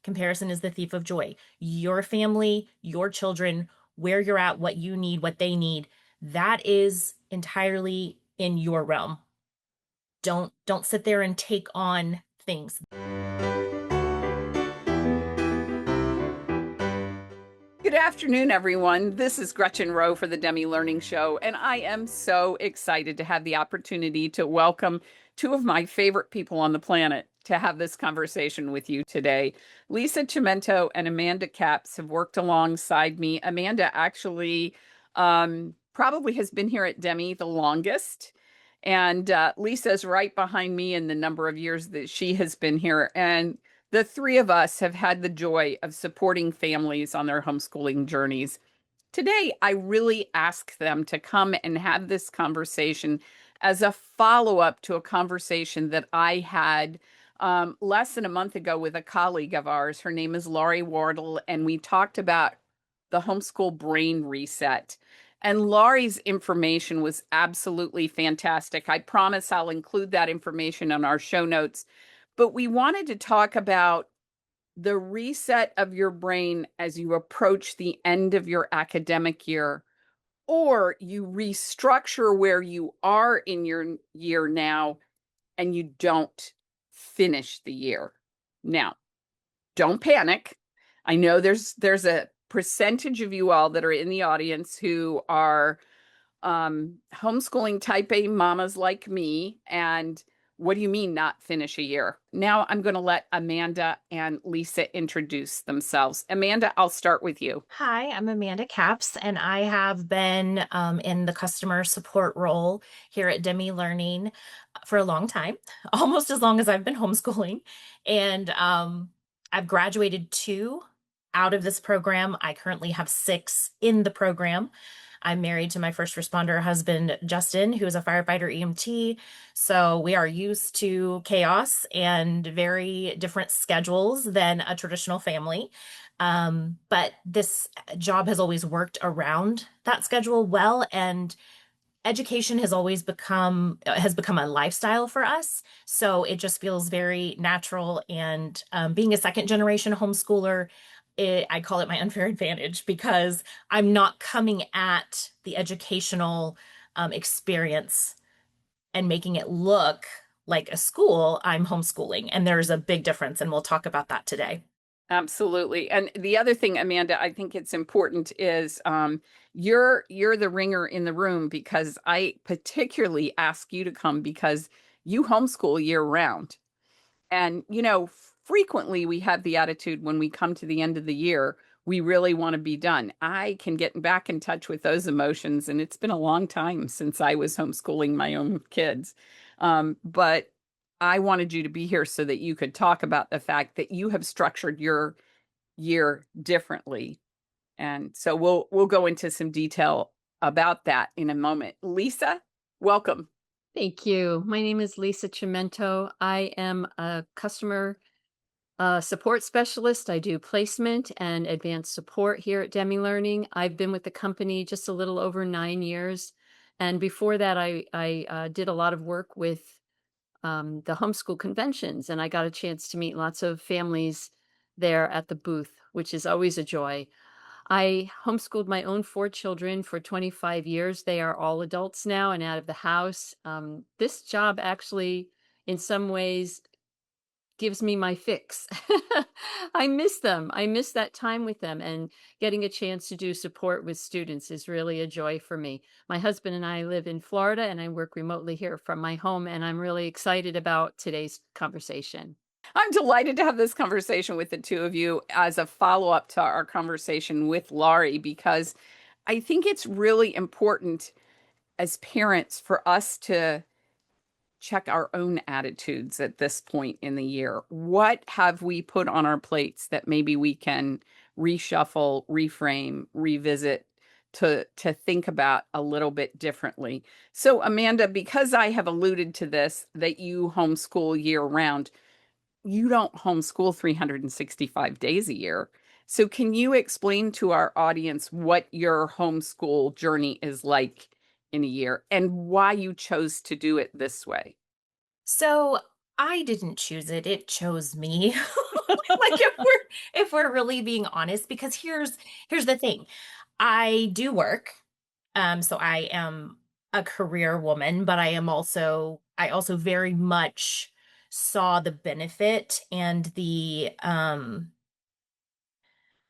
Comparison is the thief of joy. Your family, your children, where you're at, what you need, what they need, that is entirely in your realm. Don't sit there and take on things. Good afternoon, everyone. This is Gretchen Rowe for the Demi Learning Show, and I am so excited to have the opportunity to welcome two of my favorite people on the planet to have this conversation with you today. Lisa Chimento and Amanda Capps have worked alongside me. Amanda actually probably has been here at Demi the longest, and Lisa's right behind me in the number of years that she has been here. And the three of us have had the joy of supporting families on their homeschooling journeys. Today, I really ask them to come and have this conversation as a follow up to a conversation that I had less than a month ago with a colleague of ours. Her name is Laurie Wardle, and we talked about the homeschool brain reset. And Laurie's information was absolutely fantastic. I promise I'll include that information on our show notes. But we wanted to talk about the reset of your brain as you approach the end of your academic year, or you restructure where you are in your year now and you don't finish the year. Now, don't panic. I know there's a percentage of you all that are in the audience who are homeschooling type A mamas like me. And what do you mean not finish a year? Now I'm going to let Amanda and Lisa introduce themselves. Amanda, I'll start with you. Hi, I'm Amanda Capps, and I have been in the customer support role here at Demi Learning for a long time, almost as long as I've been homeschooling. And I've graduated two out of this program. I currently have six in the program. I'm married to my first responder husband, Justin, who is a firefighter EMT. So we are used to chaos and very different schedules than a traditional family. But this job has always worked around that schedule well, and education has become a lifestyle for us. So it just feels very natural. And being a second generation homeschooler, I call it my unfair advantage because I'm not coming at the educational experience and making it look like a school. I'm homeschooling, and there's a big difference, and we'll talk about that today. Absolutely. And the other thing, Amanda, I think it's important is you're the ringer in the room because I particularly ask you to come because you homeschool year round. And, frequently we have the attitude when we come to the end of the year, we really want to be done. I can get back in touch with those emotions. And it's been a long time since I was homeschooling my own kids. But I wanted you to be here so that you could talk about the fact that you have structured your year differently. And so we'll go into some detail about that in a moment. Lisa, welcome. Thank you. My name is Lisa Chimento. I am a customer support specialist. I do placement and advanced support here at Demi Learning. I've been with the company just a little over 9 years. And before that, I did a lot of work with the homeschool conventions, and I got a chance to meet lots of families there at the booth, which is always a joy. I homeschooled my own four children for 25 years. They are all adults now and out of the house. This job actually, in some ways, gives me my fix. I miss them. I miss that time with them, and getting a chance to do support with students is really a joy for me. My husband and I live in Florida, and I work remotely here from my home, and I'm really excited about today's conversation. I'm delighted to have this conversation with the two of you as a follow up to our conversation with Laurie, because I think it's really important as parents for us to check our own attitudes at this point in the year. What have we put on our plates that maybe we can reshuffle, reframe, revisit to think about a little bit differently? So Amanda, because I have alluded to this, that you homeschool year round, you don't homeschool 365 days a year. So can you explain to our audience what your homeschool journey is like in a year and why you chose to do it this way? So I didn't choose it, it chose me. Like if we're really being honest, because here's the thing. I do work. So I am a career woman, but I also very much saw the benefit and the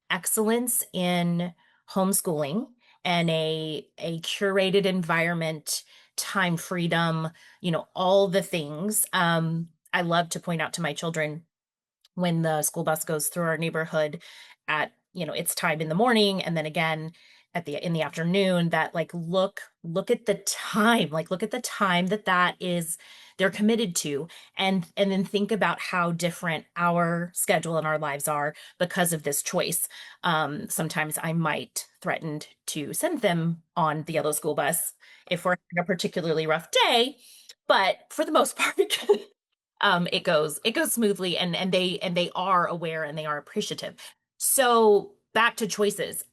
excellence in homeschooling and a curated environment, time freedom, all the things. I love to point out to my children when the school bus goes through our neighborhood at, its time in the morning and then again in the afternoon, that like look at the time, like look at the time that is they're committed to, and then think about how different our schedule and our lives are because of this choice. Sometimes I might threaten to send them on the yellow school bus if we're having a particularly rough day, but for the most part it goes smoothly, and they are aware and they are appreciative. So back to choices.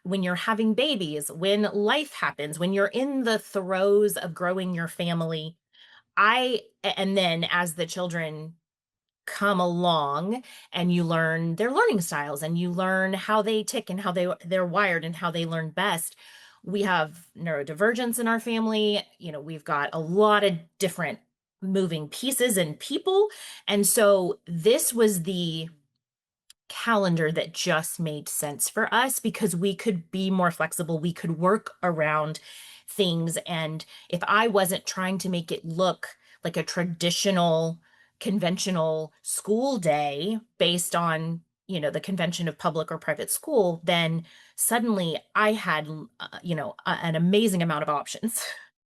When you're having babies, when life happens, when you're in the throes of growing your family, and then as the children come along and you learn their learning styles and you learn how they tick and how they're wired and how they learn best. We have neurodivergence in our family. We've got a lot of different moving pieces and people. And so this was the calendar that just made sense for us because we could be more flexible. We could work around things. And if I wasn't trying to make it look like a traditional, conventional school day based on, the convention of public or private school, then suddenly I had, an amazing amount of options.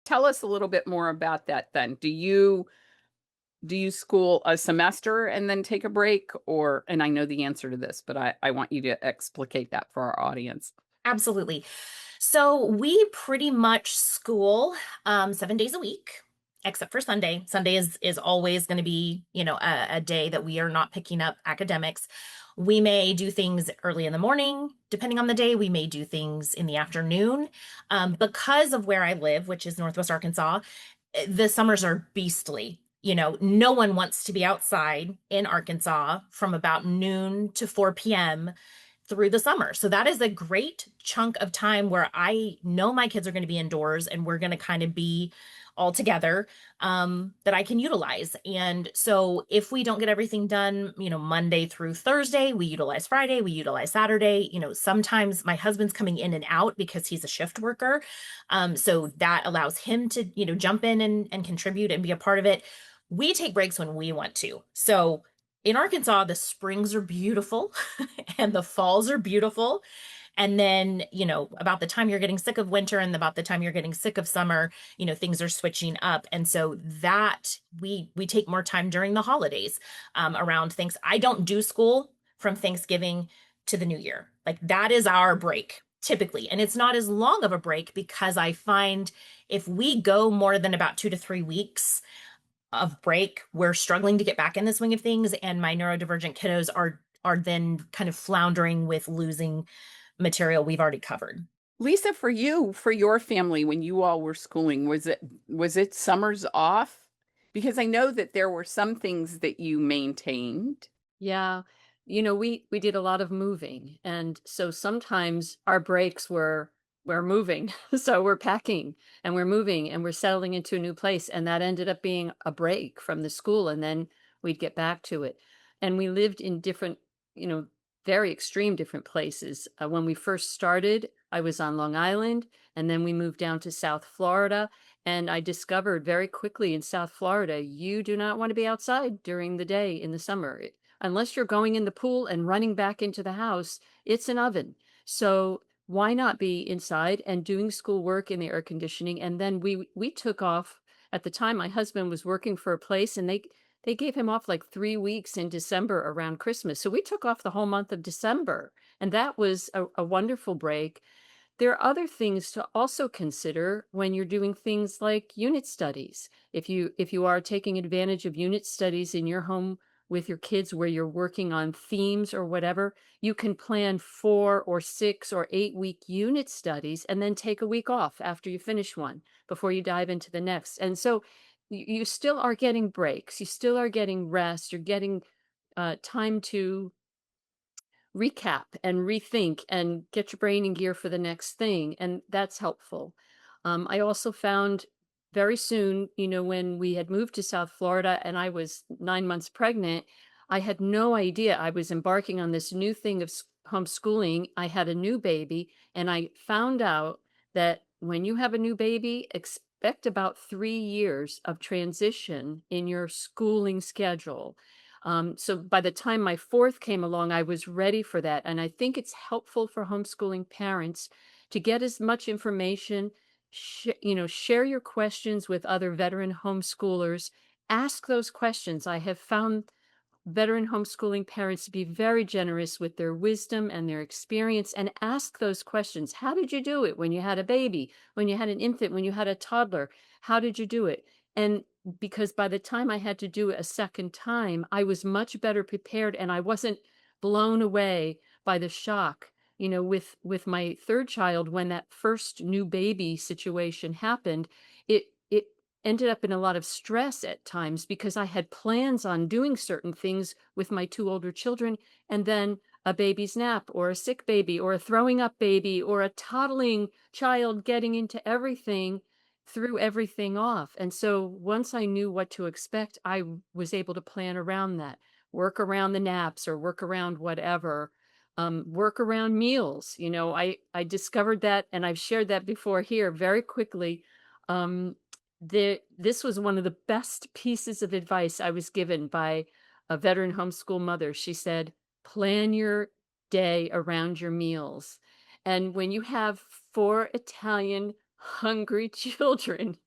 Tell us a little bit more about that then. Do you school a semester and then take a break? Or, and I know the answer to this, but I want you to explicate that for our audience. Absolutely. So we pretty much school 7 days a week, except for Sunday. Sunday is always going to be, a day that we are not picking up academics. We may do things early in the morning, depending on the day. We may do things in the afternoon. Because of where I live, which is Northwest Arkansas, the summers are beastly. No one wants to be outside in Arkansas from about noon to 4 p.m. through the summer. So that is a great chunk of time where I know my kids are going to be indoors and we're going to kind of be all together, that I can utilize. And so if we don't get everything done, Monday through Thursday, we utilize Friday, we utilize Saturday. Sometimes my husband's coming in and out because he's a shift worker. So that allows him to, jump in and contribute and be a part of it. We take breaks when we want to. So in Arkansas, the springs are beautiful and the falls are beautiful. And then, about the time you're getting sick of winter and about the time you're getting sick of summer, things are switching up. And so that we take more time during the holidays, around things. I don't do school from Thanksgiving to the New Year. Like that is our break typically. And it's not as long of a break because I find if we go more than about 2 to 3 weeks of break, we're struggling to get back in the swing of things. And my neurodivergent kiddos are then kind of floundering with losing material we've already covered. Lisa, for you, for your family, when you all were schooling, was it summers off? Because I know that there were some things that you maintained. Yeah. We did a lot of moving, and so sometimes our breaks were we're moving. So we're packing and we're moving and we're settling into a new place, and that ended up being a break from the school, and then we'd get back to it. And we lived in different, you know, very extreme different places. When we first started, I was on Long Island, and then we moved down to South Florida, and I discovered very quickly in South Florida, you do not want to be outside during the day in the summer. Unless you're going in the pool and running back into the house, it's an oven. So why not be inside and doing schoolwork in the air conditioning? And then we took off. At the time, my husband was working for a place, and they gave him off like 3 weeks in December around Christmas. So we took off the whole month of December, and that was a wonderful break. There are other things to also consider when you're doing things like unit studies. If you are taking advantage of unit studies in your home with your kids where you're working on themes or whatever, you can plan 4 or 6 or 8 week unit studies and then take a week off after you finish one before you dive into the next. And so you still are getting breaks, you still are getting rest, you're getting time to recap and rethink and get your brain in gear for the next thing, and that's helpful. I also found very soon, when we had moved to South Florida and I was 9 months pregnant, I had no idea I was embarking on this new thing of homeschooling. I had a new baby, and I found out that when you have a new baby, expect about 3 years of transition in your schooling schedule. So by the time my fourth came along, I was ready for that. And I think it's helpful for homeschooling parents to get as much information, share your questions with other veteran homeschoolers. Ask those questions. I have found veteran homeschooling parents to be very generous with their wisdom and their experience, and ask those questions. How did you do it when you had a baby, when you had an infant, when you had a toddler? How did you do it? And because by the time I had to do it a second time, I was much better prepared, and I wasn't blown away by the shock. With my third child, when that first new baby situation happened, it ended up in a lot of stress at times because I had plans on doing certain things with my two older children, and then a baby's nap or a sick baby or a throwing up baby or a toddling child getting into everything threw everything off. And so once I knew what to expect, was able to plan around that, work around the naps or work around whatever. Work around meals. I discovered that, and I've shared that before here very quickly. Um, this was one of the best pieces of advice I was given by a veteran homeschool mother. She said, "Plan your day around your meals." And when you have four Italian hungry children,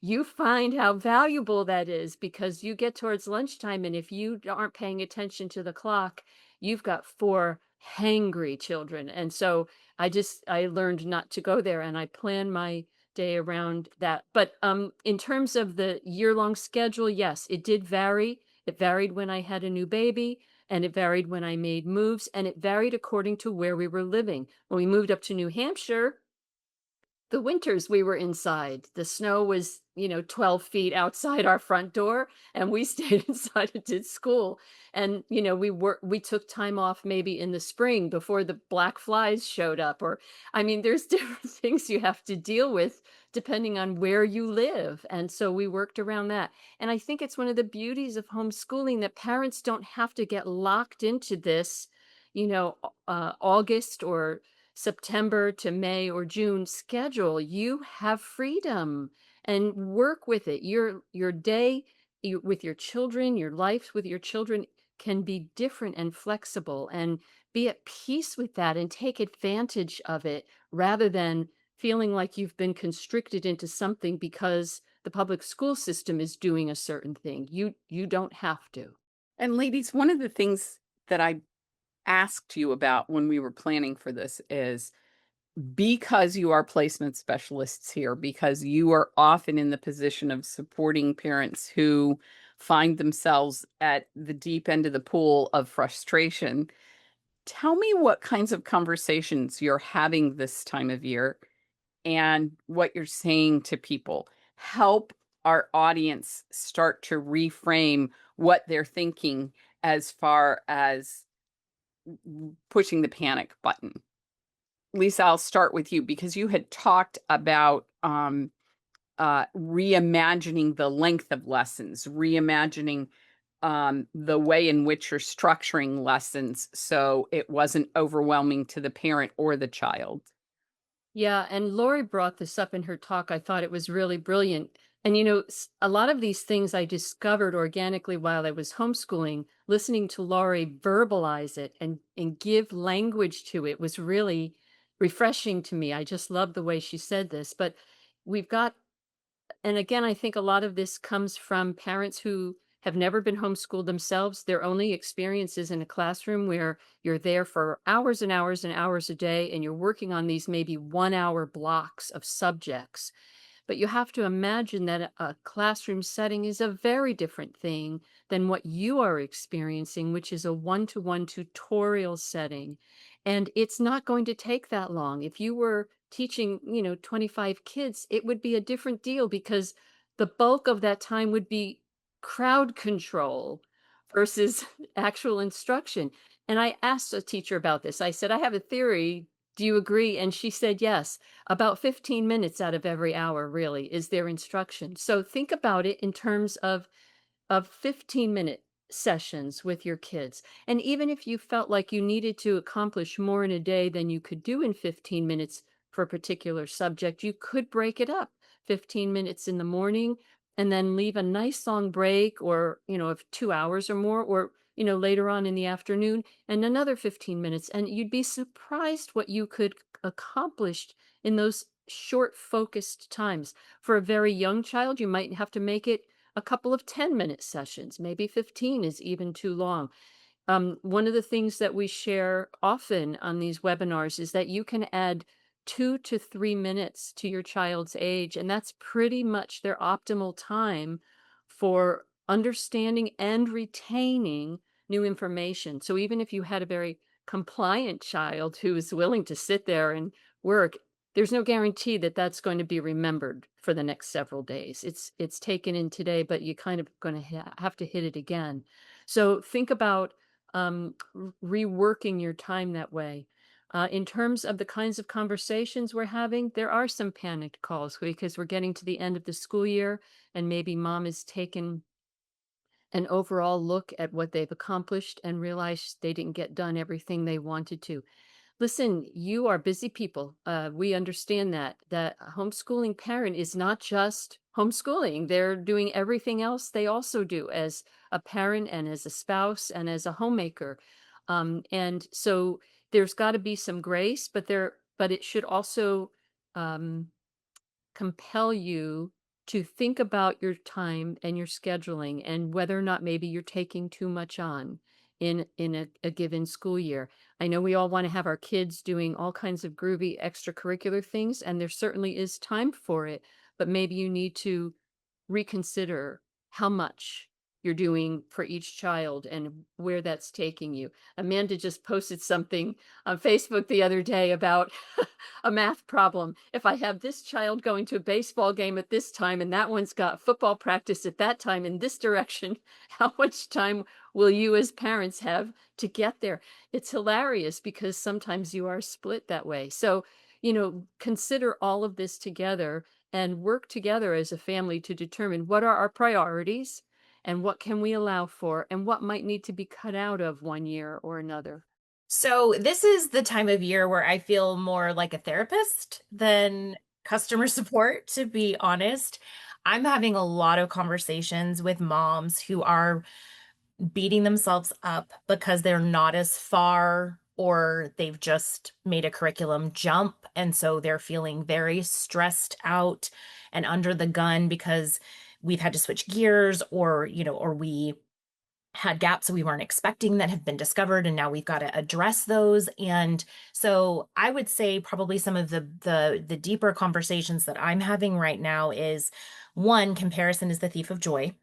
you find how valuable that is, because you get towards lunchtime, and if you aren't paying attention to the clock, you've got four hangry children. And so I learned not to go there, and I plan my day around that. But in terms of the year-long schedule, yes, it did vary. It varied when I had a new baby, and it varied when I made moves, and it varied according to where we were living. When we moved up to New Hampshire, the winters we were inside. The snow was, 12 feet outside our front door, and we stayed inside and did school. And, we took time off maybe in the spring before the black flies showed up. Or, I mean, there's different things you have to deal with depending on where you live. And so we worked around that. And I think it's one of the beauties of homeschooling that parents don't have to get locked into this, August or September to May or June schedule. You have freedom, and work with it. Your day with your children, your life with your children can be different and flexible, and be at peace with that and take advantage of it, rather than feeling like you've been constricted into something because the public school system is doing a certain thing. You don't have to. And ladies, one of the things that I asked you about when we were planning for this is, because you are placement specialists here, because you are often in the position of supporting parents who find themselves at the deep end of the pool of frustration. Tell me what kinds of conversations you're having this time of year and what you're saying to people. Help our audience start to reframe what they're thinking as far as pushing the panic button. Lisa, I'll start with you because you had talked about reimagining the length of lessons, reimagining the way in which you're structuring lessons so it wasn't overwhelming to the parent or the child. Yeah, and Lori brought this up in her talk. I thought it was really brilliant. And a lot of these things I discovered organically while I was homeschooling. Listening to Lori verbalize it and give language to it was really refreshing to me. I just love the way she said this. But we've got, and again, I think a lot of this comes from parents who have never been homeschooled themselves. Their only experience is in a classroom where you're there for hours and hours and hours a day, and you're working on these maybe 1 hour blocks of subjects. But you have to imagine that a classroom setting is a very different thing than what you are experiencing, which is a one-to-one tutorial setting. And it's not going to take that long. If you were teaching, 25 kids, it would be a different deal, because the bulk of that time would be crowd control versus actual instruction. And I asked a teacher about this. I said, I have a theory. Do you agree? And she said, yes, about 15 minutes out of every hour, really, is their instruction. So think about it in terms of 15-minute sessions with your kids. And even if you felt like you needed to accomplish more in a day than you could do in 15 minutes for a particular subject, you could break it up 15 minutes in the morning and then leave a nice long break or, of 2 hours or more, or, later on in the afternoon and another 15 minutes. And you'd be surprised what you could accomplish in those short, focused times. For a very young child, you might have to make it a couple of 10-minute sessions, maybe 15 is even too long. One of the things that we share often on these webinars is that you can add 2 to 3 minutes to your child's age, and that's pretty much their optimal time for understanding and retaining new information. So even if you had a very compliant child who is willing to sit there and work, there's no guarantee that that's going to be remembered for the next several days. It's taken in today, but you kind of going to have to hit it again. So think about reworking your time that way. In terms of the kinds of conversations we're having, there are some panicked calls because we're getting to the end of the school year and maybe mom has taken an overall look at what they've accomplished and realized they didn't get done everything they wanted to. Listen, you are busy people. We understand that a homeschooling parent is not just homeschooling. They're doing everything else they also do as a parent and as a spouse and as a homemaker. And so there's got to be some grace, but it should also um, compel you to think about your time and your scheduling and whether or not maybe you're taking too much on in a given school year. I know we all want to have our kids doing all kinds of groovy extracurricular things, and there certainly is time for it, but maybe you need to reconsider how much you're doing for each child and where that's taking you. Amanda just posted something on Facebook the other day about a math problem. If I have this child going to a baseball game at this time and that one's got football practice at that time in this direction, how much time will you as parents have to get there? It's hilarious because sometimes you are split that way. So, consider all of this together and work together as a family to determine what are our priorities and what can we allow for and what might need to be cut out of one year or another. So this is the time of year where I feel more like a therapist than customer support, to be honest. I'm having a lot of conversations with moms who are beating themselves up because they're not as far or they've just made a curriculum jump. And so they're feeling very stressed out and under the gun because we've had to switch gears or we had gaps that we weren't expecting that have been discovered and now we've got to address those. And so I would say probably some of the deeper conversations that I'm having right now is, one, comparison is the thief of joy.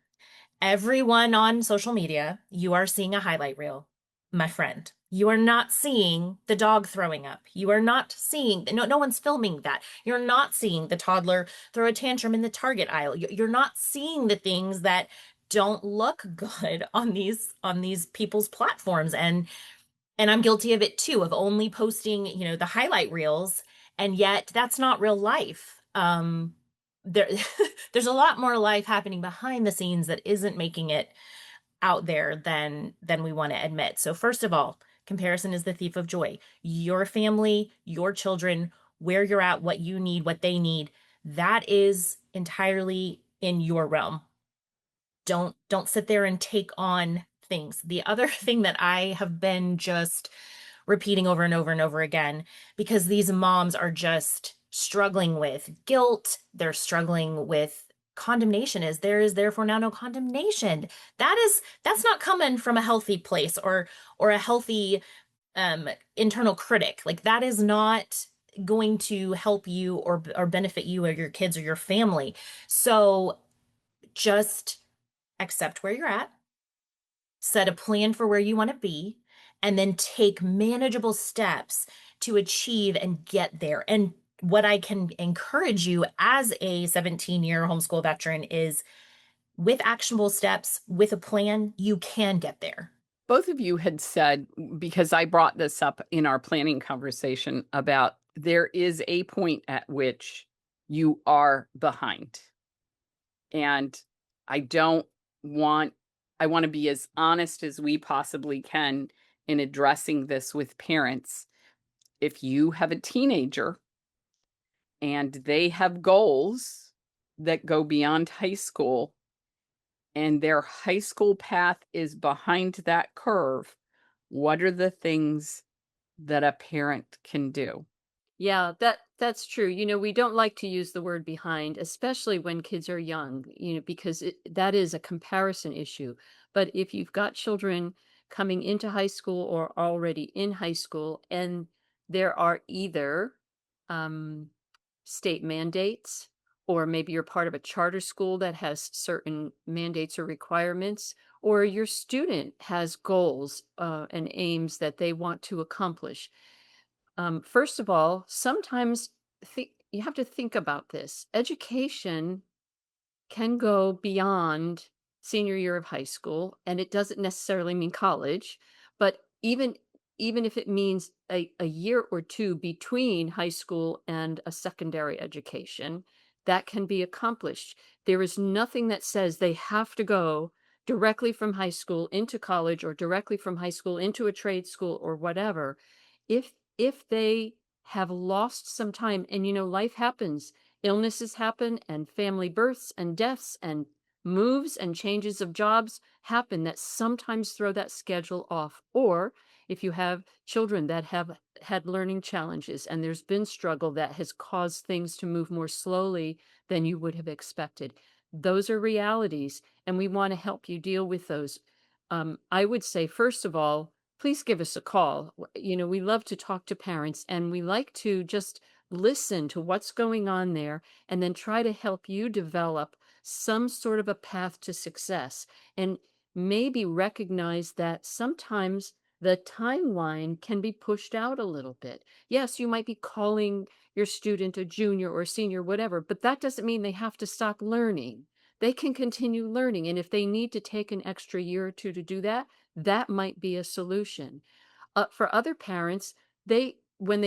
Everyone on social media, you are seeing a highlight reel, my friend. You are not seeing the dog throwing up. You are not seeing, no one's filming that. You're not seeing the toddler throw a tantrum in the Target aisle. You're not seeing the things that don't look good on these people's platforms. And I'm guilty of it too, of only posting, the highlight reels, and yet that's not real life. There there's a lot more life happening behind the scenes that isn't making it out there than we want to admit. So first of all, comparison is the thief of joy. Your family, your children, where you're at, what you need, what they need, that is entirely in your realm. Don't sit there and take on things. The other thing that I have been just repeating over and over and over again, because these moms are just struggling with guilt, they're struggling with condemnation, is there is therefore now no condemnation. That's not coming from a healthy place or a healthy internal critic. Like, that is not going to help you or benefit you or your kids or your family. So just accept where you're at, set a plan for where you want to be, and then take manageable steps to achieve and get there. And what I can encourage you as a 17-year homeschool veteran is with actionable steps, with a plan, you can get there. Both of you had said, because I brought this up in our planning conversation, about there is a point at which you are behind. And I don't want, I want to be as honest as we possibly can in addressing this with parents. If you have a teenager and they have goals that go beyond high school, and their high school path is behind that curve, what are the things that a parent can do? Yeah, that's true. We don't like to use the word behind, especially when kids are young, because that is a comparison issue. But if you've got children coming into high school or already in high school, and there are either um, state mandates, or maybe you're part of a charter school that has certain mandates or requirements, or your student has goals and aims that they want to accomplish. First of all, sometimes you have to think about this. Education can go beyond senior year of high school, and it doesn't necessarily mean college, but even if it means a year or two between high school and a secondary education, that can be accomplished. There is nothing that says they have to go directly from high school into college or directly from high school into a trade school or whatever. If they have lost some time, and life happens, illnesses happen, and family births and deaths and moves and changes of jobs happen that sometimes throw that schedule off. Or if you have children that have had learning challenges and there's been struggle that has caused things to move more slowly than you would have expected, those are realities, and we want to help you deal with those. I would say, first of all, please give us a call. We love to talk to parents, and we like to just listen to what's going on there and then try to help you develop some sort of a path to success, and maybe recognize that sometimes the timeline can be pushed out a little bit. Yes, you might be calling your student a junior or senior, whatever, but that doesn't mean they have to stop learning. They can continue learning. And if they need to take an extra year or two to do that, that might be a solution. For other parents, when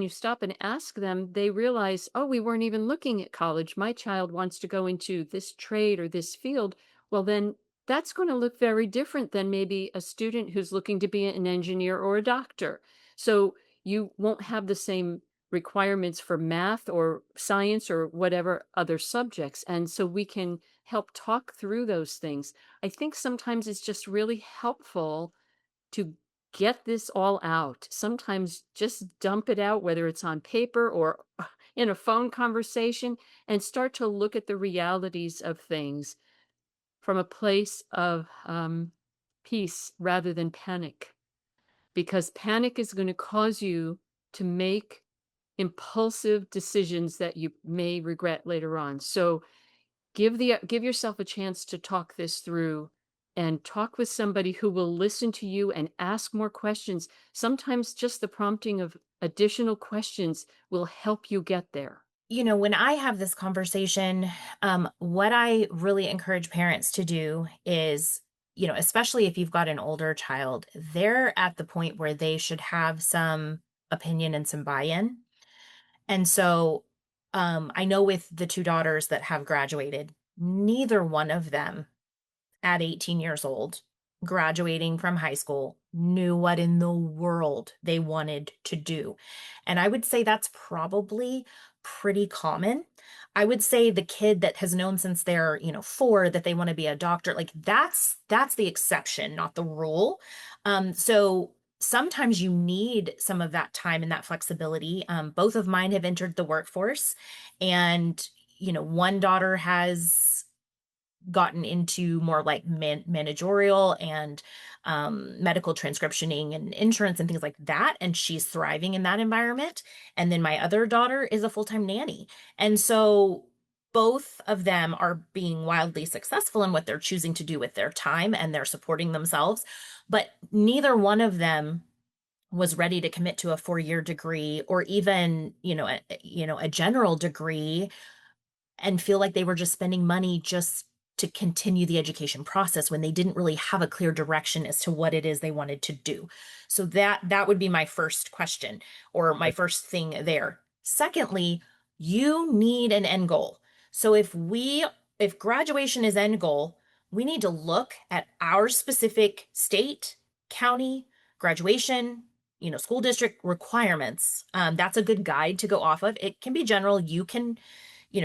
you stop and ask them, they realize, oh, we weren't even looking at college. My child wants to go into this trade or this field. Well, then that's going to look very different than maybe a student who's looking to be an engineer or a doctor. So you won't have the same requirements for math or science or whatever other subjects. And so we can help talk through those things. I think sometimes it's just really helpful to get this all out. Sometimes just dump it out, whether it's on paper or in a phone conversation, and start to look at the realities of things from a place of peace rather than panic. Because panic is going to cause you to make impulsive decisions that you may regret later on. So give yourself a chance to talk this through, and talk with somebody who will listen to you and ask more questions. Sometimes just the prompting of additional questions will help you get there. When I have this conversation, what I really encourage parents to do is, especially if you've got an older child, they're at the point where they should have some opinion and some buy-in. And so, I know with the two daughters that have graduated, neither one of them at 18 years old, graduating from high school, knew what in the world they wanted to do. And I would say that's probably pretty common. I would say the kid that has known since they're, 4 that they want to be a doctor, like that's the exception, not the rule. So sometimes you need some of that time and that flexibility. Both of mine have entered the workforce, and one daughter has gotten into more like managerial and medical transcriptioning and insurance and things like that. And she's thriving in that environment. And then my other daughter is a full-time nanny. And so both of them are being wildly successful in what they're choosing to do with their time, and they're supporting themselves. But neither one of them was ready to commit to a 4-year degree, or even, a general degree, and feel like they were just spending money just to continue the education process when they didn't really have a clear direction as to what it is they wanted to do. So that would be my first question, or my first thing there. Secondly, you need an end goal. So if graduation is end goal, we need to look at our specific state, county, graduation, school district requirements. That's a good guide to go off of. It can be general. You can,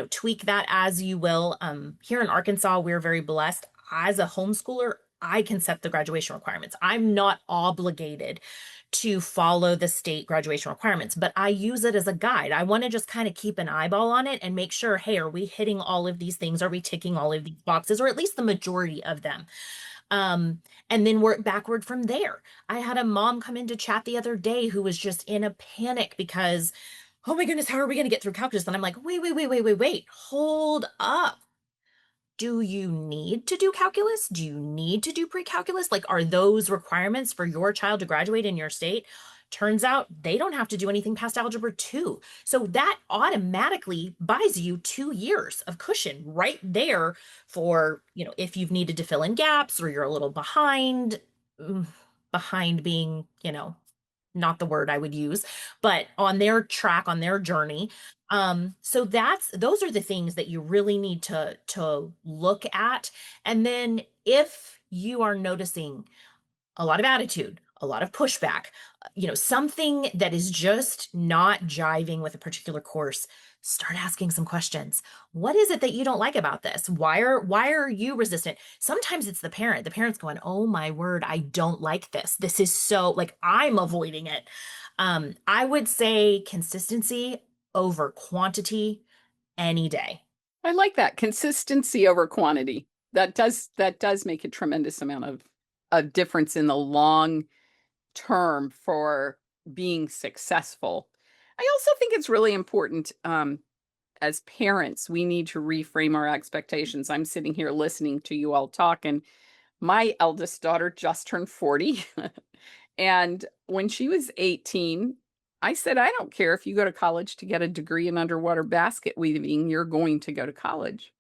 tweak that as you will. Here in Arkansas, we're very blessed. As a homeschooler, I can set the graduation requirements. I'm not obligated to follow the state graduation requirements, but I use it as a guide. I want to just kind of keep an eyeball on it and make sure, hey, are we hitting all of these things? Are we ticking all of these boxes, or at least the majority of them? And then work backward from there. I had a mom come into chat the other day who was just in a panic because, oh my goodness, how are we going to get through calculus? And I'm like, wait, hold up. Do you need to do calculus? Do you need to do pre-calculus? Like, are those requirements for your child to graduate in your state? Turns out they don't have to do anything past algebra 2. So that automatically buys you 2 years of cushion right there for, if you've needed to fill in gaps or you're a little behind, behind being, not the word I would use, but on their track, on their journey. So those are the things that you really need to look at. And then if you are noticing a lot of attitude, a lot of pushback, something that is just not jiving with a particular course, start asking some questions. What is it that you don't like about this? Why are you resistant? Sometimes it's the parent. The parent's going, "Oh my word, I don't like this. This is so, like, I'm avoiding it." I would say consistency over quantity any day. I like that consistency over quantity. That does make a tremendous amount of difference in the long term for being successful. I also think it's really important, as parents, we need to reframe our expectations. I'm sitting here listening to you all talk, and my eldest daughter just turned 40. And when she was 18, I said, I don't care if you go to college to get a degree in underwater basket weaving, you're going to go to college.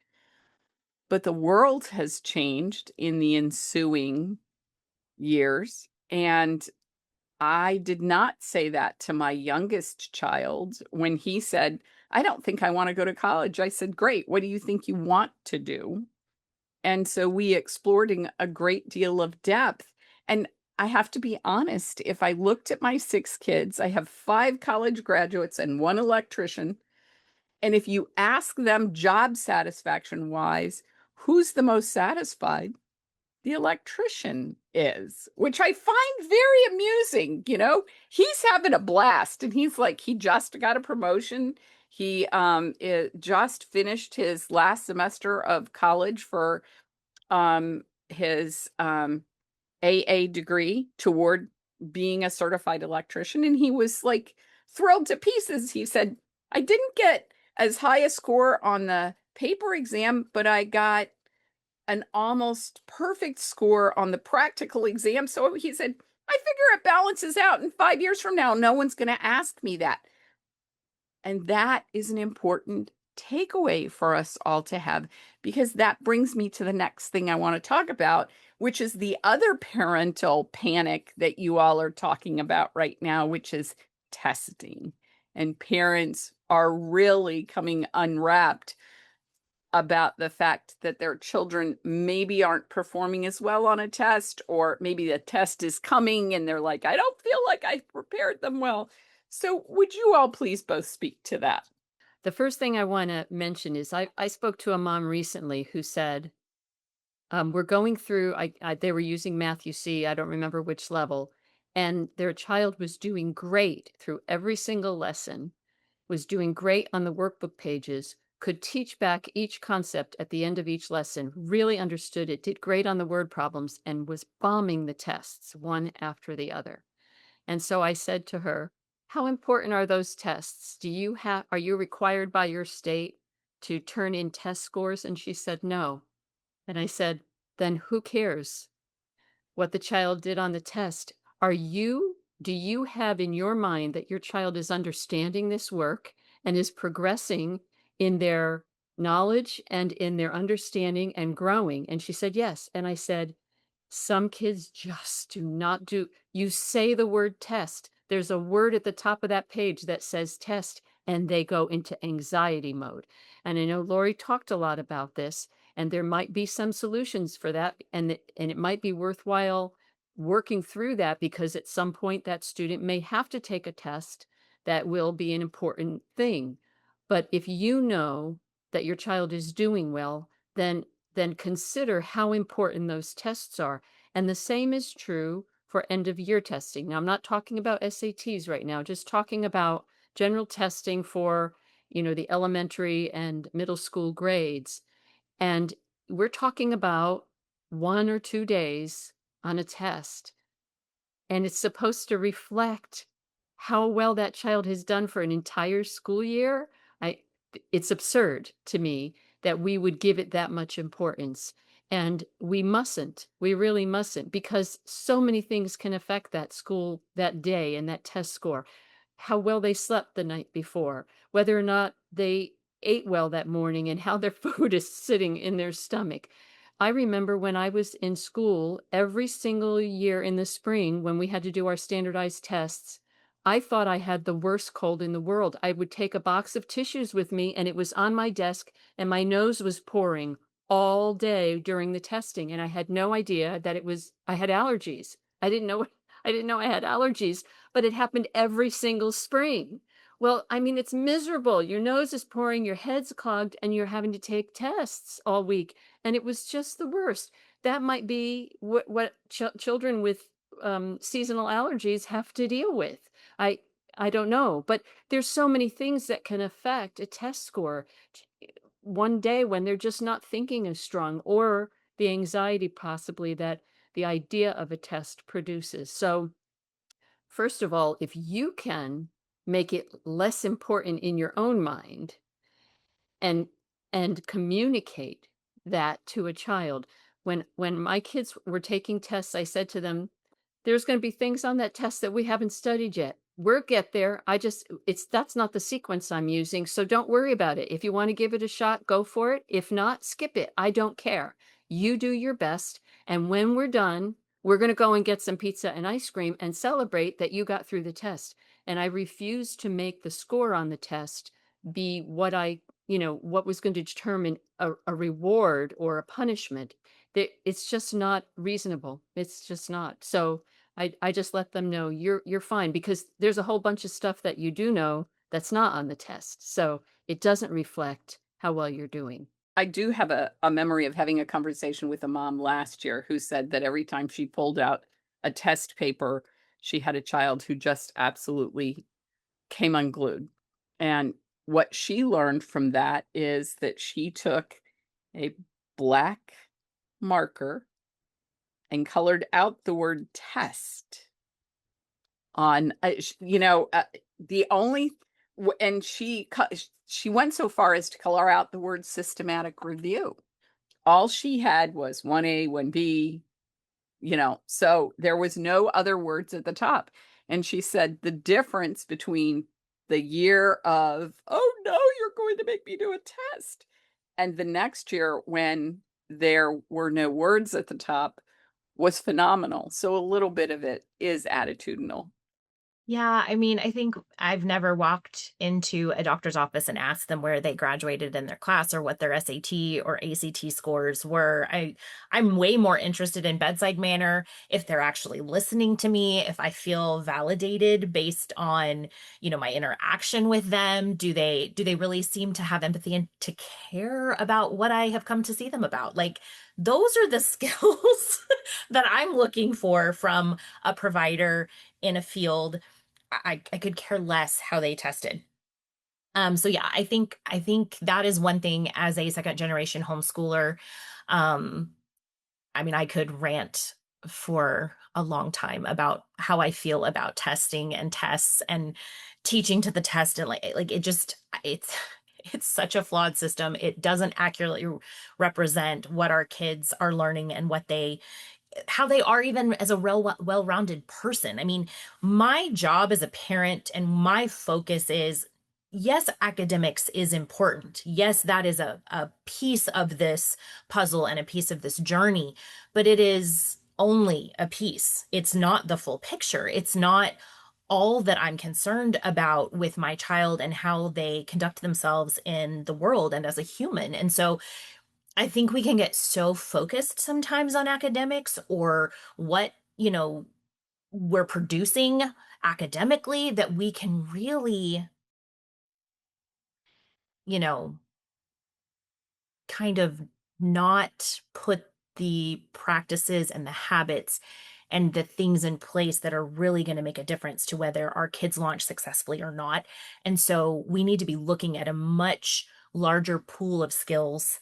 But the world has changed in the ensuing years. And I did not say that to my youngest child when he said, I don't think I want to go to college. I said, great. What do you think you want to do? And so we explored in a great deal of depth. And I have to be honest, if I looked at my 6 kids, I have 5 college graduates and 1 electrician. And if you ask them job satisfaction wise, who's the most satisfied? The electrician is, which I find very amusing. He's having a blast, and he's like, he just got a promotion. He just finished his last semester of college for his AA degree toward being a certified electrician, and he was like thrilled to pieces. He said, I didn't get as high a score on the paper exam, but I got an almost perfect score on the practical exam. So he said, I figure it balances out. In 5 years from now, no one's going to ask me that. And that is an important takeaway for us all to have, because that brings me to the next thing I want to talk about, which is the other parental panic that you all are talking about right now, which is testing. And parents are really coming unwrapped about the fact that their children maybe aren't performing as well on a test, or maybe the test is coming and they're like, I don't feel like I prepared them well. So would you all please both speak to that? The first thing I want to mention is I spoke to a mom recently who said, we're going through, they were using Math UC, I don't remember which level, and their child was doing great through every single lesson, was doing great on the workbook pages, could teach back each concept at the end of each lesson, really understood it, did great on the word problems, and was bombing the tests one after the other. And so I said to her, how important are those tests? Are you required by your state to turn in test scores? And she said, no. And I said, then who cares what the child did on the test? Do you have in your mind that your child is understanding this work and is progressing in their knowledge and in their understanding and growing? And she said, yes. And I said, some kids just do not do. You say the word test. There's a word at the top of that page that says test, and they go into anxiety mode. And I know Lori talked a lot about this, and there might be some solutions for that. And it might be worthwhile working through that because at some point that student may have to take a test that will be an important thing. But if you know that your child is doing well, then consider how important those tests are. And the same is true for end of year testing. Now, I'm not talking about SATs right now, just talking about general testing for, the elementary and middle school grades. And we're talking about 1 or 2 days on a test, and it's supposed to reflect how well that child has done for an entire school year. I it's absurd to me that we would give it that much importance. And we mustn't. We really mustn't because so many things can affect that school that day and that test score. How well they slept the night before, whether or not they ate well that morning and how their food is sitting in their stomach. I remember when I was in school, every single year in the spring, when we had to do our standardized tests, I thought I had the worst cold in the world. I would take a box of tissues with me, and it was on my desk, and my nose was pouring all day during the testing, and I had no idea that I had allergies. I didn't know I didn't know I had allergies, but it happened every single spring. Well, I mean, it's miserable. Your nose is pouring, your head's clogged, and you're having to take tests all week. And it was just the worst. That might be what children with seasonal allergies have to deal with. I I don't know, but there's so many things that can affect a test score. One day when they're just not thinking as strong, or the anxiety possibly that the idea of a test produces. So, first of all, if you can make it less important in your own mind, and communicate that to a child. When my kids were taking tests, I said to them, there's going to be things on that test that we haven't studied yet. We'll get there. That's not the sequence I'm using. So don't worry about it. If you want to give it a shot, go for it. If not, skip it. I don't care. You do your best. And when we're done, we're going to go and get some pizza and ice cream and celebrate that you got through the test. And I refuse to make the score on the test be what was going to determine a reward or a punishment. It's just not reasonable. It's just not. So I just let them know you're fine because there's a whole bunch of stuff that you do know that's not on the test. So it doesn't reflect how well you're doing. I do have a memory of having a conversation with a mom last year who said that every time she pulled out a test paper, she had a child who just absolutely came unglued. And what she learned from that is that she took a black marker and colored out the word test on, the only, and she went so far as to color out the word systematic review. All she had was 1A, 1B, so there was no other words at the top. And she said the difference between the year of, oh no, you're going to make me do a test, and the next year when there were no words at the top was phenomenal. So a little bit of it is attitudinal. Yeah, I mean, I think I've never walked into a doctor's office and asked them where they graduated in their class or what their SAT or ACT scores were. I'm way more interested in bedside manner, if they're actually listening to me, if I feel validated based on, my interaction with them. Do they really seem to have empathy and to care about what I have come to see them about? Like those are the skills that I'm looking for from a provider in a field. I could care less how they tested. So yeah, I think that is one thing as a second generation homeschooler. Um, I mean, I could rant for a long time about how I feel about testing and tests and teaching to the test and like it's it's such a flawed system. It doesn't accurately represent what our kids are learning and how they are even as a real well-rounded person. I mean, my job as a parent and my focus is yes, academics is important. Yes, that is a piece of this puzzle and a piece of this journey, but it is only a piece. It's not the full picture. It's not all that I'm concerned about with my child and how they conduct themselves in the world and as a human. And so I think we can get so focused sometimes on academics or what, we're producing academically that we can really, you know, kind of not put the practices and the habits and the things in place that are really going to make a difference to whether our kids launch successfully or not. And so we need to be looking at a much larger pool of skills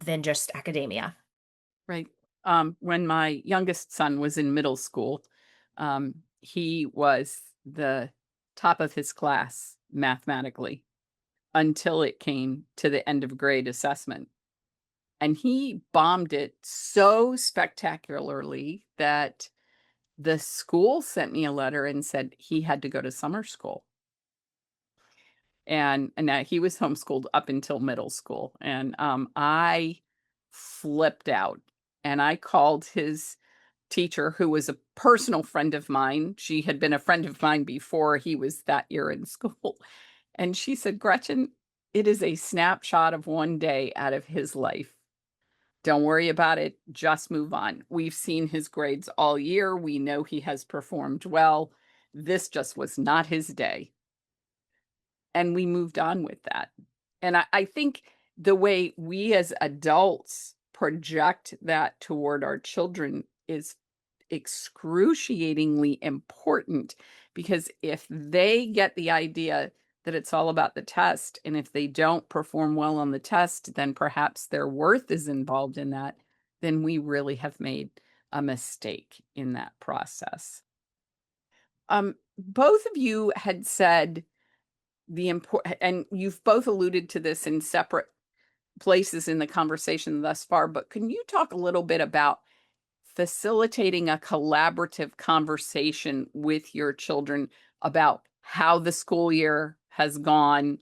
than just academia. Right. When my youngest son was in middle school, he was the top of his class mathematically until it came to the end of grade assessment. And he bombed it so spectacularly that the school sent me a letter and said he had to go to summer school. And he was homeschooled up until middle school, and, I flipped out, and I called his teacher, who was a personal friend of mine. She had been a friend of mine before he was that year in school, and she said, "Gretchen, it is a snapshot of one day out of his life. Don't worry about it, just move on. We've seen his grades all year, we know he has performed well. This just was not his day." And we moved on with that. And I think the way we as adults project that toward our children is excruciatingly important, because if they get the idea that it's all about the test, and if they don't perform well on the test, then perhaps their worth is involved in that, then we really have made a mistake in that process. Both of you had said the important, and you've both alluded to this in separate places in the conversation thus far, but can you talk a little bit about facilitating a collaborative conversation with your children about how the school year has gone,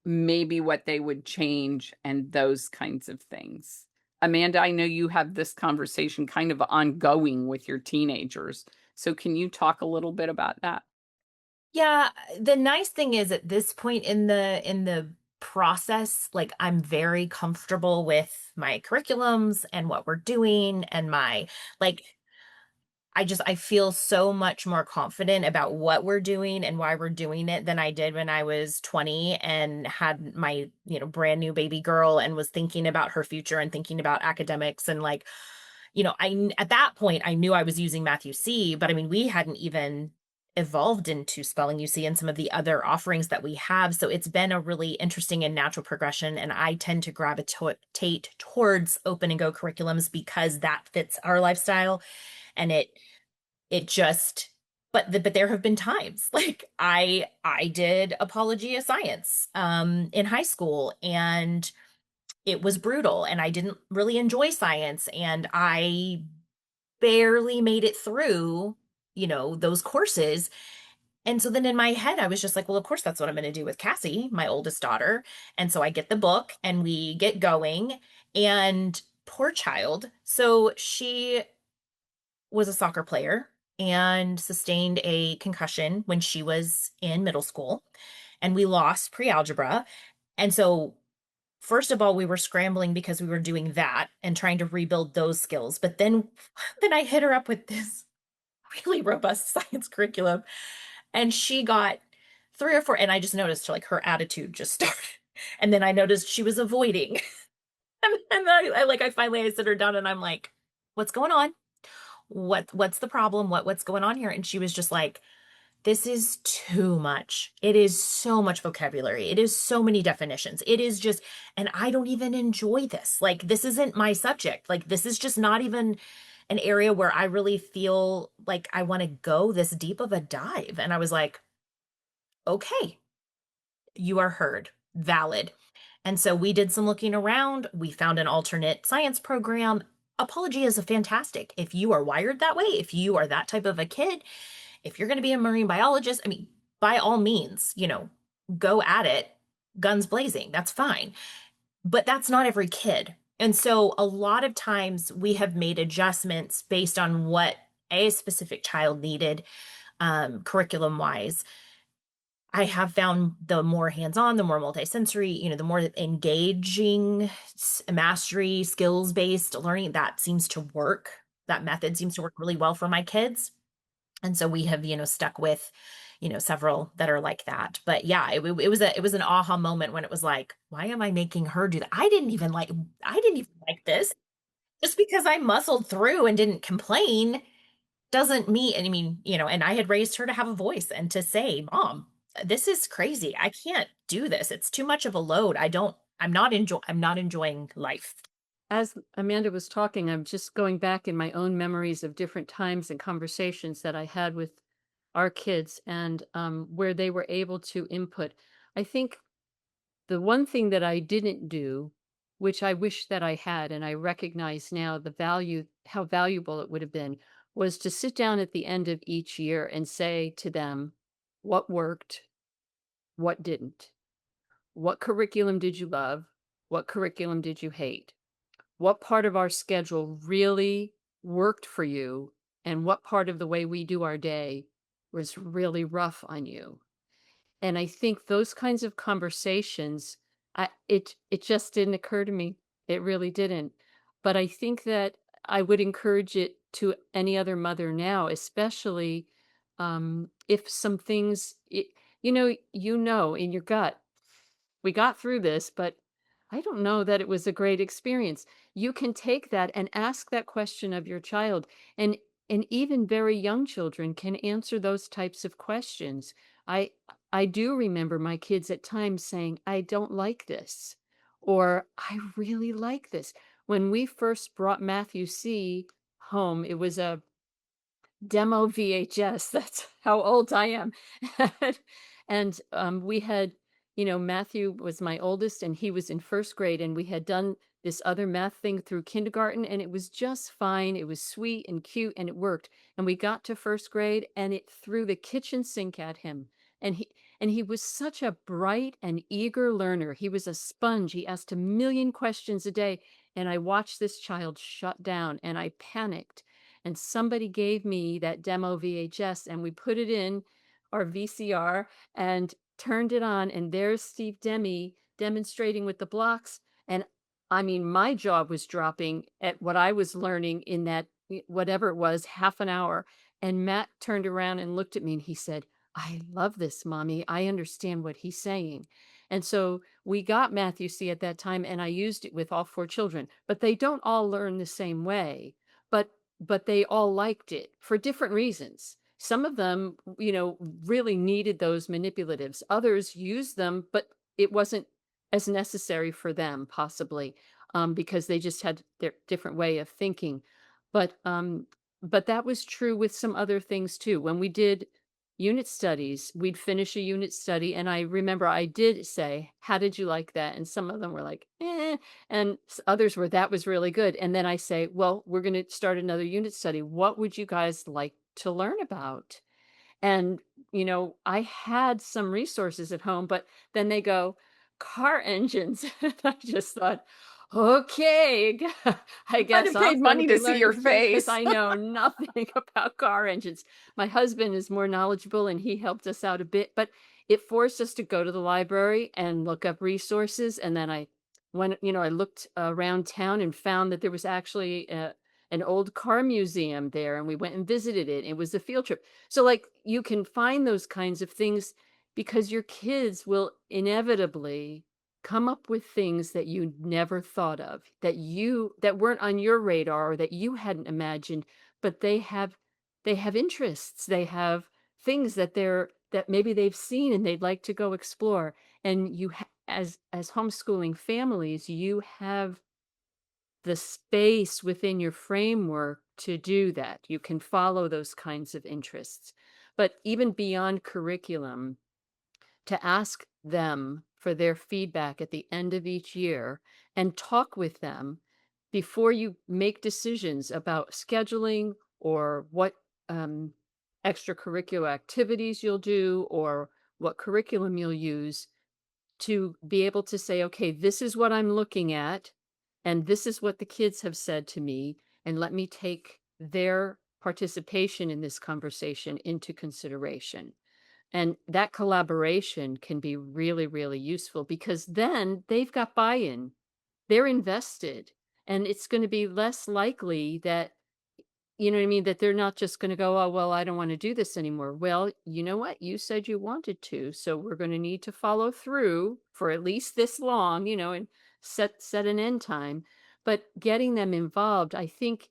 maybe what they would change, and those kinds of things? Amanda, I know you have this conversation kind of ongoing with your teenagers. So can you talk a little bit about that? Yeah, the nice thing is at this point in the process, like I'm very comfortable with my curriculums and what we're doing and my like I feel so much more confident about what we're doing and why we're doing it than I did when I was 20 and had my, brand new baby girl and was thinking about her future and thinking about academics and like, at that point I knew I was using Matthew C, but I mean, we hadn't even evolved into spelling UC and some of the other offerings that we have. So it's been a really interesting and natural progression. And I tend to gravitate towards open and go curriculums because that fits our lifestyle and it just but there have been times like I did apology of science in high school and it was brutal and I didn't really enjoy science and I barely made it through those courses. And so then in my head I was just like, well, of course that's what I'm going to do with Cassie, my oldest daughter. And so I get the book and we get going, and poor child, so she was a soccer player and sustained a concussion when she was in middle school, and we lost pre-algebra. And so first of all we were scrambling because we were doing that and trying to rebuild those skills, but then then I hit her up with this really robust science curriculum and she got 3 or 4, and I just noticed like her attitude just started, and then I noticed she was avoiding. And I finally I sit her down and I'm like, what's going on? What's the problem? What's going on here? And she was just like, this is too much. It is so much vocabulary. It is so many definitions. It is just, and I don't even enjoy this. Like, this isn't my subject. Like, this is just not even an area where I really feel like I want to go this deep of a dive. And I was like, okay, you are heard. Valid. And so we did some looking around. We found an alternate science program. Apology is a fantastic. If you are wired that way, if you are that type of a kid, if you're going to be a marine biologist, I mean, by all means, go at it, guns blazing. That's fine. But that's not every kid. And so a lot of times we have made adjustments based on what a specific child needed, curriculum wise. I have found the more hands-on, the more multisensory, the more engaging, mastery, skills-based learning that seems to work. That method seems to work really well for my kids. And so we have, stuck with, several that are like that. But yeah, it was an aha moment when it was like, why am I making her do that? I didn't even like this. Just because I muscled through and didn't complain doesn't mean, and I mean, and I had raised her to have a voice and to say, "Mom, this is crazy. I can't do this. It's too much of a load. I'm not enjoying life." As Amanda was talking, I'm just going back in my own memories of different times and conversations that I had with our kids and where they were able to input. I think the one thing that I didn't do, which I wish that I had, and I recognize now the value, how valuable it would have been, was to sit down at the end of each year and say to them, what worked, what didn't, what curriculum did you love, what curriculum did you hate, what part of our schedule really worked for you, and what part of the way we do our day was really rough on you. And I think those kinds of conversations, it just didn't occur to me. It really didn't. But I think that I would encourage it to any other mother now, especially if some things, in your gut, we got through this, but I don't know that it was a great experience. You can take that and ask that question of your child, and even very young children can answer those types of questions. I I do remember my kids at times saying, "I don't like this," or "I really like this." When we first brought Matthew C. home, it was a demo VHS. That's how old I am. And we had, Matthew was my oldest and he was in first grade, and we had done this other math thing through kindergarten, and it was just fine. It was sweet and cute and it worked. And we got to first grade and it threw the kitchen sink at him. And he was such a bright and eager learner. He was a sponge. He asked a million questions a day. And I watched this child shut down and I panicked, and somebody gave me that demo VHS and we put it in our VCR and turned it on, and there's Steve Demi demonstrating with the blocks. And I mean, my jaw was dropping at what I was learning in that whatever it was, half an hour. And Matt turned around and looked at me and he said, "I love this, mommy. I understand what he's saying." And so we got Matthew C at that time, and I used it with all four children, but they don't all learn the same way. But they all liked it for different reasons. Some of them, really needed those manipulatives. Others used them, but it wasn't as necessary for them, possibly, because they just had their different way of thinking. But that was true with some other things too. When we did unit studies, we'd finish a unit study, and I remember I did say, "How did you like that?" And some of them were like, "Eh," and others were, "That was really good." And then I say, "Well, we're going to start another unit study. What would you guys like to learn about?" And, I had some resources at home, but then they go, "Car engines." And I just thought, okay, I I'd guess have I'm paid going to money be to see learning your from this because face. I know nothing about car engines. My husband is more knowledgeable and he helped us out a bit, but it forced us to go to the library and look up resources. And then I looked around town and found that there was actually an old car museum there, and we went and visited it. It was a field trip. So, like, you can find those kinds of things because your kids will inevitably come up with things that you never thought of, that weren't on your radar or that you hadn't imagined, but they have interests. They have things that maybe they've seen and they'd like to go explore. And as homeschooling families, you have the space within your framework to do that. You can follow those kinds of interests. But even beyond curriculum, to ask them for their feedback at the end of each year and talk with them before you make decisions about scheduling or what um, extracurricular activities you'll do or what curriculum you'll use to be able to say, okay, this is what I'm looking at, and this is what the kids have said to me, and let me take their participation in this conversation into consideration. And that collaboration can be really, really useful because then they've got buy in, they're invested, and it's going to be less likely that you know what I mean? That they're not just gonna go, "Oh, well, I don't wanna do this anymore." Well, you know what? You said you wanted to, so we're gonna need to follow through for at least this long, and set an end time. But getting them involved, I think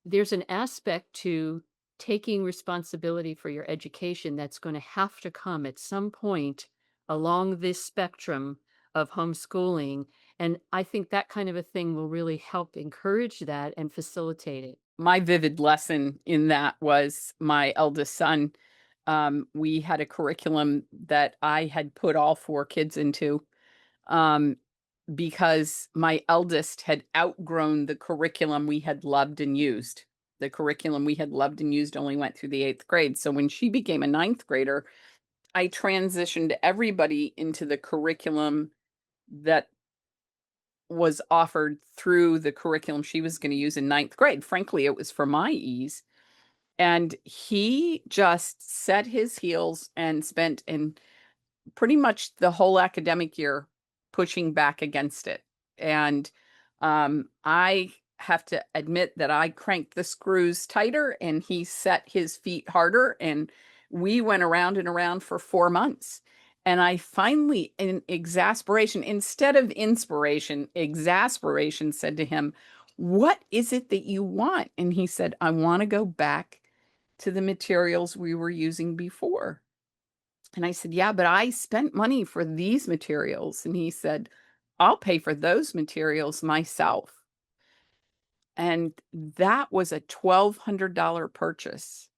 there's an aspect to taking responsibility for your education that's gonna have to come at some point along this spectrum of homeschooling, and I think that kind of a thing will really help encourage that and facilitate it. My vivid lesson in that was my eldest son. We had a curriculum that I had put all 4 kids into, um, because my eldest had outgrown the curriculum we had loved and used. The curriculum we had loved and used only went through the 8th grade. So when she became a ninth grader, I transitioned everybody into the curriculum that was offered through the curriculum she was gonna use in ninth grade. Frankly, it was for my ease. And he just set his heels and spent in pretty much the whole academic year pushing back against it. And I have to admit that I cranked the screws tighter and he set his feet harder. And we went around and around for 4 months. And I finally, in exasperation, instead of inspiration, exasperation, said to him, "What is it that you want?" And he said, "I want to go back to the materials we were using before." And I said, "Yeah, but I spent money for these materials." And he said, "I'll pay for those materials myself." And that was a $1,200 purchase.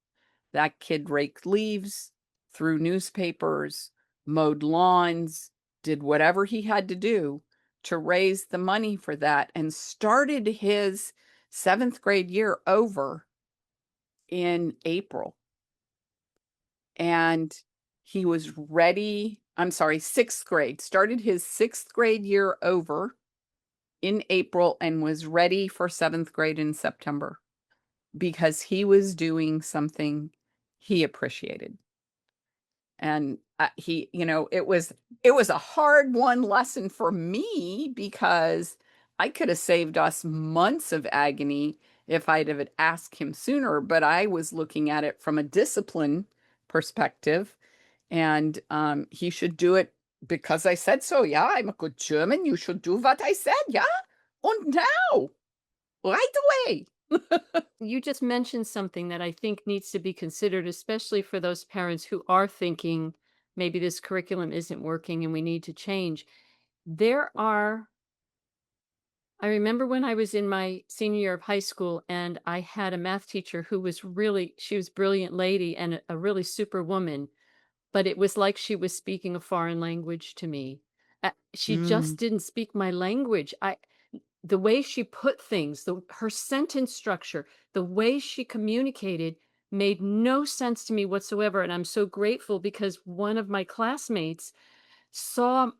That kid raked leaves, threw newspapers, mowed lawns, did whatever he had to do to raise the money for that, and started his 7th grade year over in April. And he was ready, I'm sorry, 6th grade, started his 6th grade year over in April and was ready for 7th grade in September because he was doing something he appreciated. And, it was a hard one lesson for me because I could have saved us months of agony if I'd have asked him sooner, but I was looking at it from a discipline perspective, and, he should do it because I said so. "Yeah, I'm a good German. You should do what I said, yeah? Und now, right away." You just mentioned something that I think needs to be considered, especially for those parents who are thinking maybe this curriculum isn't working and we need to change. There are, I remember when I was in my senior year of high school and I had a math teacher who was really, she was a brilliant lady and a really super woman, but it was like she was speaking a foreign language to me. She Mm. just didn't speak my language. The way she put things, her sentence structure, the way she communicated made no sense to me whatsoever, and I'm so grateful because one of my classmates saw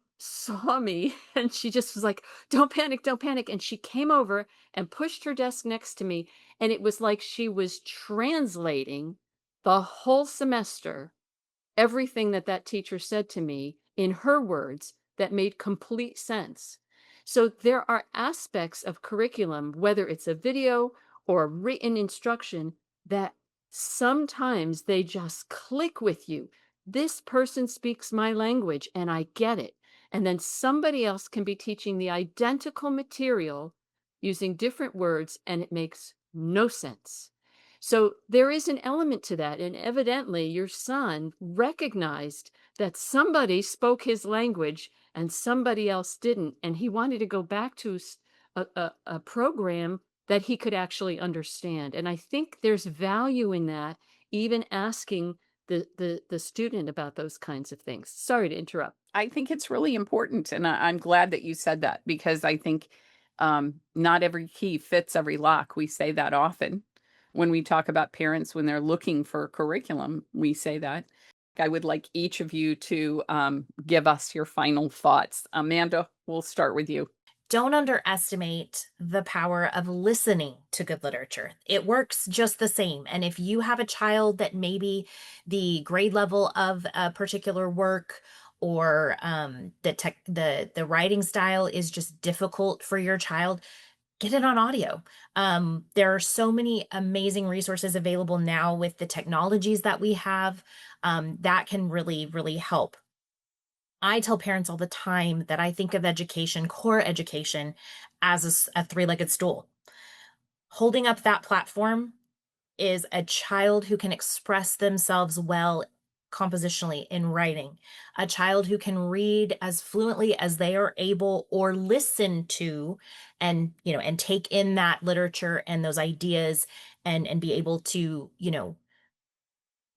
me and she just was like, don't panic," and she came over and pushed her desk next to me, and it was like she was translating the whole semester everything that that teacher said to me in her words that made complete sense. So there are aspects of curriculum, whether it's a video or a written instruction, that sometimes they just click with you. This person speaks my language and I get it. And then somebody else can be teaching the identical material using different words and it makes no sense. So there is an element to that. And evidently, your son recognized that somebody spoke his language and somebody else didn't. And he wanted to go back to a program that he could actually understand. And I think there's value in that, even asking the student about those kinds of things. Sorry to interrupt. I think it's really important, and I'm glad that you said that because I think, not every key fits every lock. We say that often when we talk about parents when they're looking for curriculum, we say that. I would like each of you to give us your final thoughts. Amanda, we'll start with you. Don't underestimate the power of listening to good literature. It works just the same. And if you have a child that maybe the grade level of a particular work or the writing style is just difficult for your child, get it on audio. There are so many amazing resources available now with the technologies that we have, that can really, really help. I tell parents all the time that I think of education, core education, as a three-legged stool. Holding up that platform is a child who can express themselves well compositionally in writing, a child who can read as fluently as they are able or listen to and take in that literature and those ideas and be able to,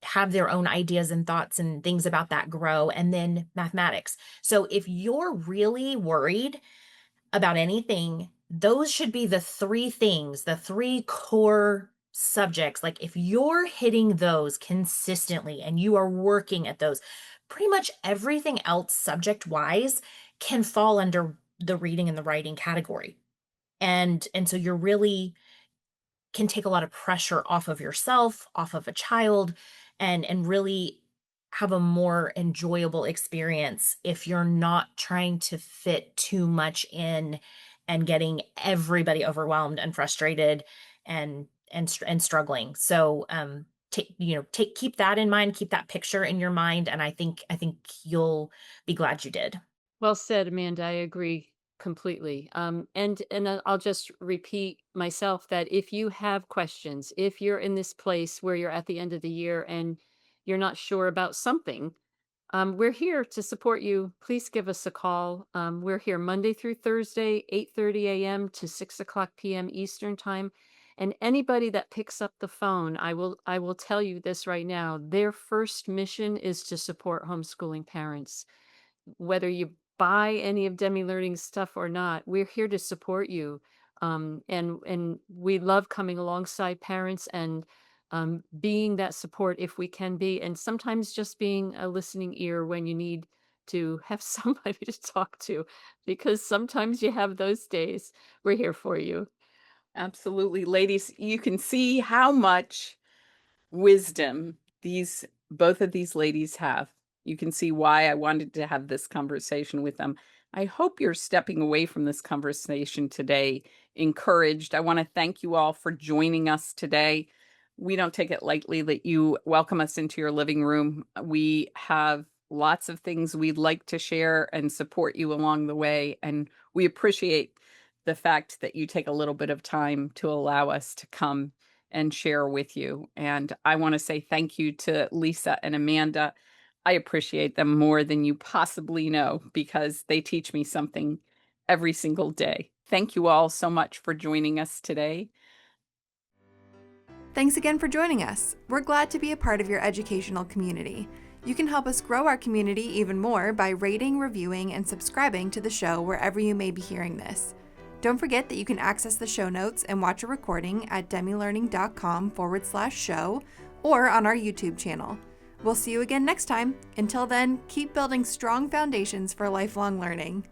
have their own ideas and thoughts and things about that grow, and then mathematics. So if you're really worried about anything, those should be the three things, the three core subjects. Like if you're hitting those consistently and you are working at those, pretty much everything else subject wise can fall under the reading and the writing category. And so you're really can take a lot of pressure off of yourself, off of a child, and really have a more enjoyable experience if you're not trying to fit too much in and getting everybody overwhelmed and frustrated and struggling. So keep that in mind, keep that picture in your mind, and I think you'll be glad you did. Well said, Amanda. I agree completely. And I'll just repeat myself that if you have questions, if you're in this place where you're at the end of the year and you're not sure about something, we're here to support you. Please give us a call. We're here Monday through Thursday, 8:30 a.m. to 6 o'clock p.m. Eastern time. And anybody that picks up the phone, I will tell you this right now. Their first mission is to support homeschooling parents. Whether you buy any of Demi Learning's stuff or not, we're here to support you. And we love coming alongside parents and being that support if we can be, and sometimes just being a listening ear when you need to have somebody to talk to, because sometimes you have those days. We're here for you. Absolutely. Ladies, you can see how much wisdom these both of these ladies have. You can see why I wanted to have this conversation with them. I hope you're stepping away from this conversation today encouraged. I want to thank you all for joining us today. We don't take it lightly that you welcome us into your living room. We have lots of things we'd like to share and support you along the way, and we appreciate the fact that you take a little bit of time to allow us to come and share with you. And I want to say thank you to Lisa and Amanda. I appreciate them more than you possibly know because they teach me something every single day. Thank you all so much for joining us today. Thanks again for joining us. We're glad to be a part of your educational community. You can help us grow our community even more by rating, reviewing, and subscribing to the show wherever you may be hearing this. Don't forget that you can access the show notes and watch a recording at demilearning.com/show or on our YouTube channel. We'll see you again next time. Until then, keep building strong foundations for lifelong learning.